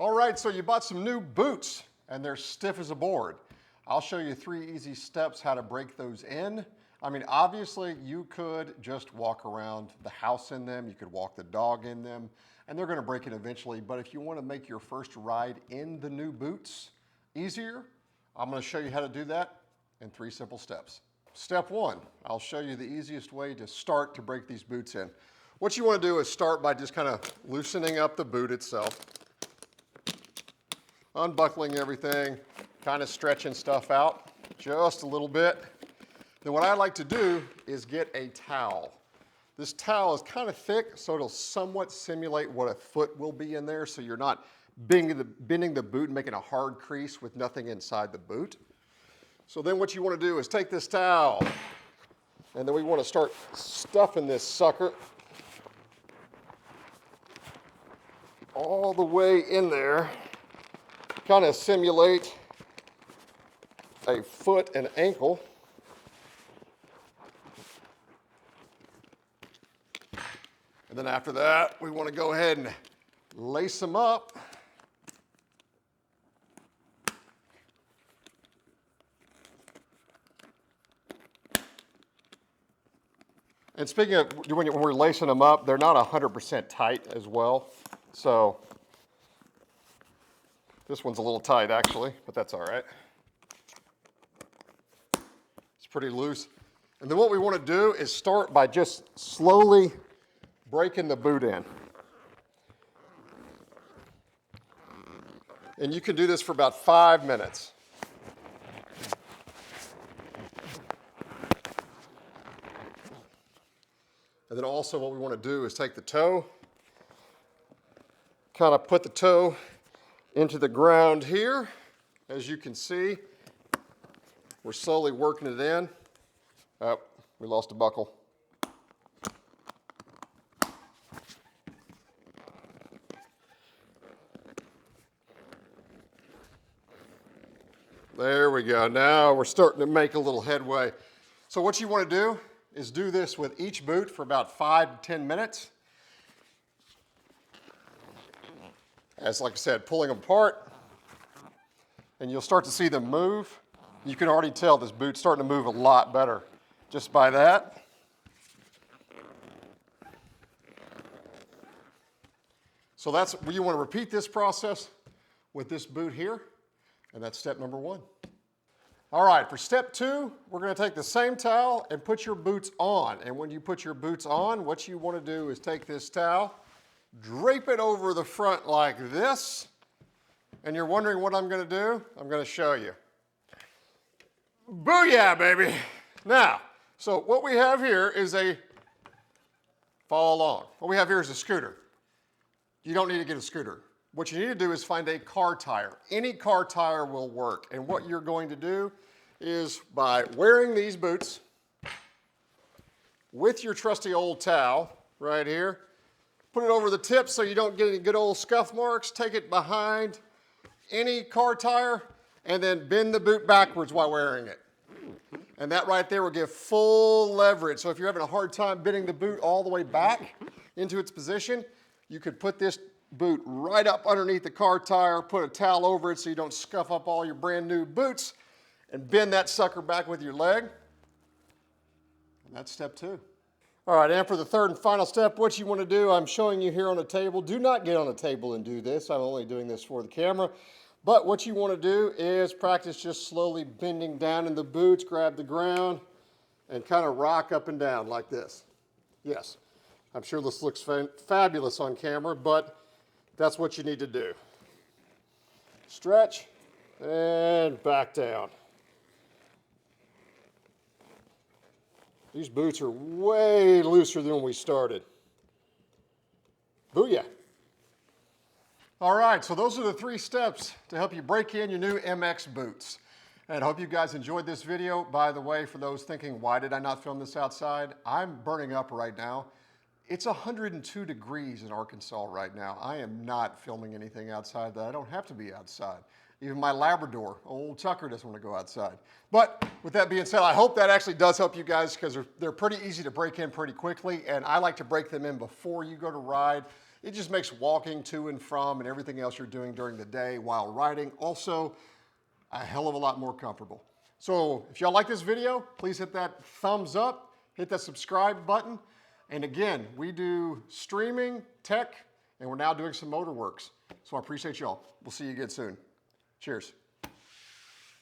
All right, so you bought some new boots and they're stiff as a board. I'll show you 3 easy steps how to break those in. I mean, obviously you could just walk around the house in them, you could walk the dog in them, and they're gonna break it eventually. But if you wanna make your first ride in the new boots easier, I'm gonna show you how to do that in 3 simple steps. Step 1, I'll show you the easiest way to start to break these boots in. What you wanna do is start by just kind of loosening up the boot itself, unbuckling everything, kind of stretching stuff out just a little bit. Then what I like to do is get a towel. This towel is kind of thick, so it'll somewhat simulate what a foot will be in there, so you're not bending the boot and making a hard crease with nothing inside the boot. So then what you want to do is take this towel, and then we want to start stuffing this sucker all the way in there, kind of simulate a foot and ankle. And then after that, we want to go ahead and lace them up. And speaking of when we're lacing them up, they're not 100% tight as well. So this one's a little tight actually, but that's all right. It's pretty loose. And then what we want to do is start by just slowly breaking the boot in. And you can do this for about 5 minutes. And then also what we want to do is take the toe, kind of put the toe into the ground here. As you can see, we're slowly working it in. Oh, we lost a buckle. There we go. Now we're starting to make a little headway. So what you want to do is do this with each boot for about 5 to 10 minutes. As like I said, pulling them apart, and you'll start to see them move. You can already tell this boot's starting to move a lot better just by that. So that's, you want to repeat this process with this boot here. And that's step number 1. All right, for step 2, we're going to take the same towel and put your boots on. And when you put your boots on, what you want to do is take this towel, drape it over the front like this. And you're wondering what I'm going to do? I'm going to show you. Booyah, baby! Now, so what we have here is a, follow along. What we have here is a scooter. You don't need to get a scooter. What you need to do is find a car tire. Any car tire will work. And what you're going to do is by wearing these boots with your trusty old towel right here, put it over the tip so you don't get any good old scuff marks, take it behind any car tire, and then bend the boot backwards while wearing it. And that right there will give full leverage. So if you're having a hard time bending the boot all the way back into its position, you could put this boot right up underneath the car tire, put a towel over it so you don't scuff up all your brand new boots, and bend that sucker back with your leg. And that's step 2. All right, and for the 3rd and final step, what you want to do, I'm showing you here on a table. Do not get on a table and do this. I'm only doing this for the camera. But what you want to do is practice just slowly bending down in the boots, grab the ground, and kind of rock up and down like this. Yes, I'm sure this looks fabulous on camera, but that's what you need to do. Stretch and back down. These boots are way looser than when we started. Booyah. All right, so those are the 3 steps to help you break in your new MX boots. And I hope you guys enjoyed this video. By the way, for those thinking, why did I not film this outside? I'm burning up right now. It's 102 degrees in Arkansas right now. I am not filming anything outside that I don't have to be outside. Even my Labrador, old Tucker, doesn't want to go outside. But with that being said, I hope that actually does help you guys because they're pretty easy to break in pretty quickly, and I like to break them in before you go to ride It just makes walking to and from and everything else you're doing during the day while riding also a hell of a lot more comfortable. So if y'all like this video, please hit that thumbs up, hit that subscribe button. And again, we do streaming, tech, and we're now doing some motor works. So I appreciate y'all. We'll see you again soon. Cheers.